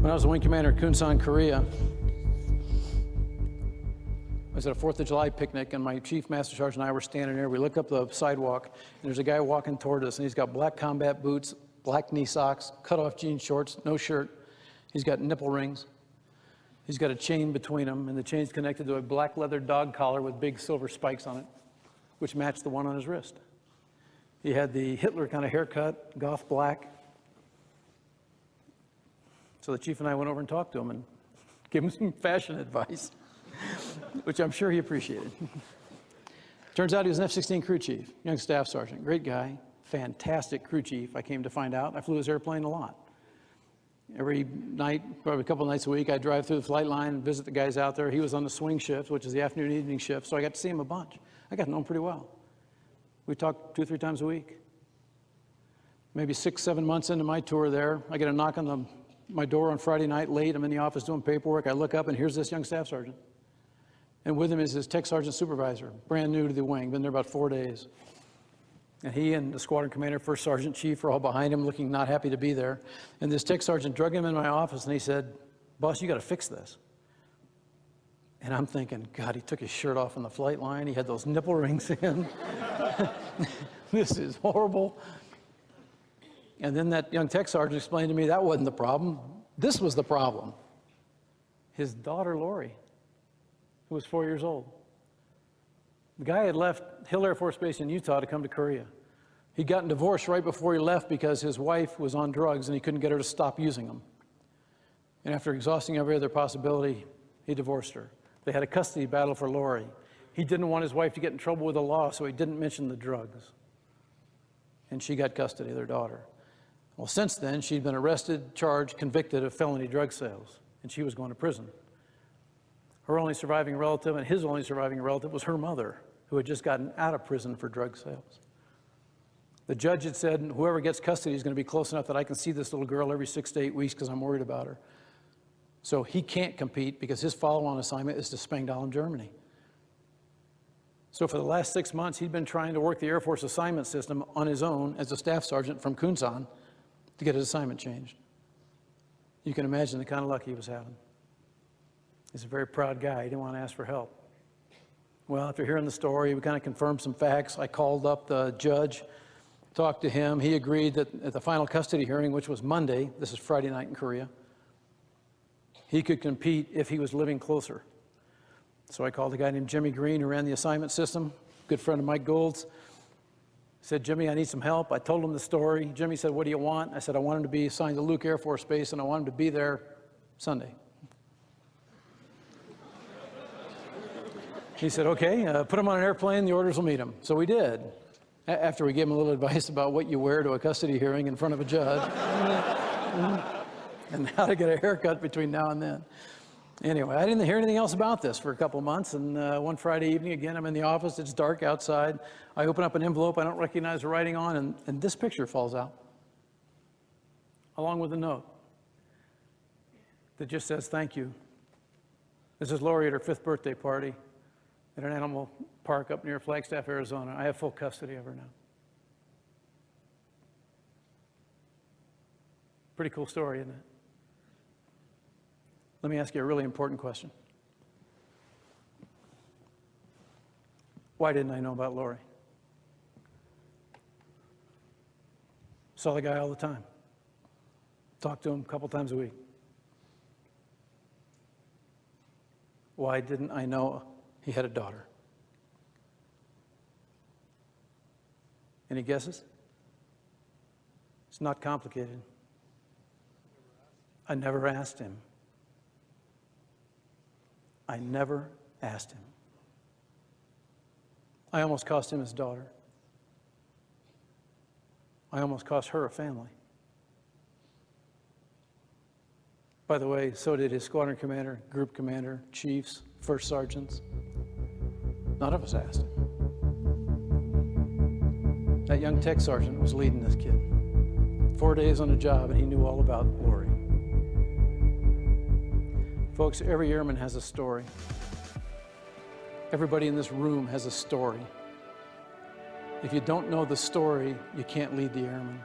When I was a wing commander at Kunsan, Korea, I was at a 4th of July picnic, and my chief master sergeant and I were standing there. We look up the sidewalk, and there's a guy walking toward us, and he's got black combat boots, black knee socks, cut-off jean shorts, no shirt. He's got nipple rings. He's got a chain between them, and the chain's connected to a black leather dog collar with big silver spikes on it, which matched the one on his wrist. He had the Hitler kind of haircut, goth black. So the chief and I went over and talked to him and gave him some fashion advice, which I'm sure he appreciated. Turns out he was an F-16 crew chief, young staff sergeant, great guy, fantastic crew chief, I came to find out. I flew his airplane a lot. Every night, probably a couple nights a week, I'd drive through the flight line and visit the guys out there. He was on the swing shift, which is the afternoon and evening shift, so I got to see him a bunch. I got to know him pretty well. We talked 2 or 3 times a week. Maybe 6, 7 months into my tour there, I get a knock on my door on Friday night late. I'm in the office doing paperwork. I look up, and here's this young staff sergeant. And with him is his tech sergeant supervisor, brand new to the wing, been there about 4 days. And he and the squadron commander, first sergeant chief, are all behind him, looking not happy to be there. And this tech sergeant drug him in my office, and he said, "Boss, you got to fix this." And I'm thinking, God, he took his shirt off on the flight line. He had those nipple rings in. This is horrible. And then that young tech sergeant explained to me that wasn't the problem. This was the problem. His daughter, Lori, who was 4 years old. The guy had left Hill Air Force Base in Utah to come to Korea. He'd gotten divorced right before he left because his wife was on drugs and he couldn't get her to stop using them. And after exhausting every other possibility, he divorced her. They had a custody battle for Lori. He didn't want his wife to get in trouble with the law, so he didn't mention the drugs. And she got custody of their daughter. Well, since then, she'd been arrested, charged, convicted of felony drug sales, and she was going to prison. Her only surviving relative and his only surviving relative was her mother, who had just gotten out of prison for drug sales. The judge had said, whoever gets custody is going to be close enough that I can see this little girl every 6 to 8 weeks because I'm worried about her. So he can't compete because his follow-on assignment is to Spangdahlem, Germany. So for the last 6 months, he'd been trying to work the Air Force assignment system on his own as a staff sergeant from Kunsan to get his assignment changed. You can imagine the kind of luck he was having. He's a very proud guy. He didn't want to ask for help. Well, after hearing the story, we kind of confirmed some facts. I called up the judge, talked to him. He agreed that at the final custody hearing, which was Monday, this is Friday night in Korea, he could compete if he was living closer. So I called a guy named Jimmy Green who ran the assignment system, good friend of Mike Gould's. Said, "Jimmy, I need some help." I told him the story. Jimmy said, "What do you want?" I said, "I want him to be assigned to Luke Air Force Base, and I want him to be there Sunday." He said, "Okay, put him on an airplane, the orders will meet him." So we did, after we gave him a little advice about what you wear to a custody hearing in front of a judge, and how to get a haircut between now and then. Anyway, I didn't hear anything else about this for a couple months, and one Friday evening, again, I'm in the office, it's dark outside. I open up an envelope I don't recognize the writing on, and this picture falls out, along with a note that just says, "Thank you. This is Lori at her 5th birthday party at an animal park up near Flagstaff, Arizona. I have full custody of her now." Pretty cool story, isn't it? Let me ask you a really important question. Why didn't I know about Lori? Saw the guy all the time. Talked to him a couple times a week. Why didn't I know he had a daughter? Any guesses? It's not complicated. I never asked him. I never asked him. I almost cost him his daughter. I almost cost her a family. By the way, so did his squadron commander, group commander, chiefs, first sergeants. None of us asked him. That young tech sergeant was leading this kid. 4 days on the job, and he knew all about Lori. Folks, every airman has a story. Everybody in this room has a story. If you don't know the story, you can't lead the airmen.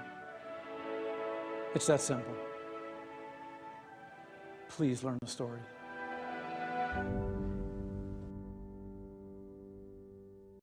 It's that simple. please learn the story.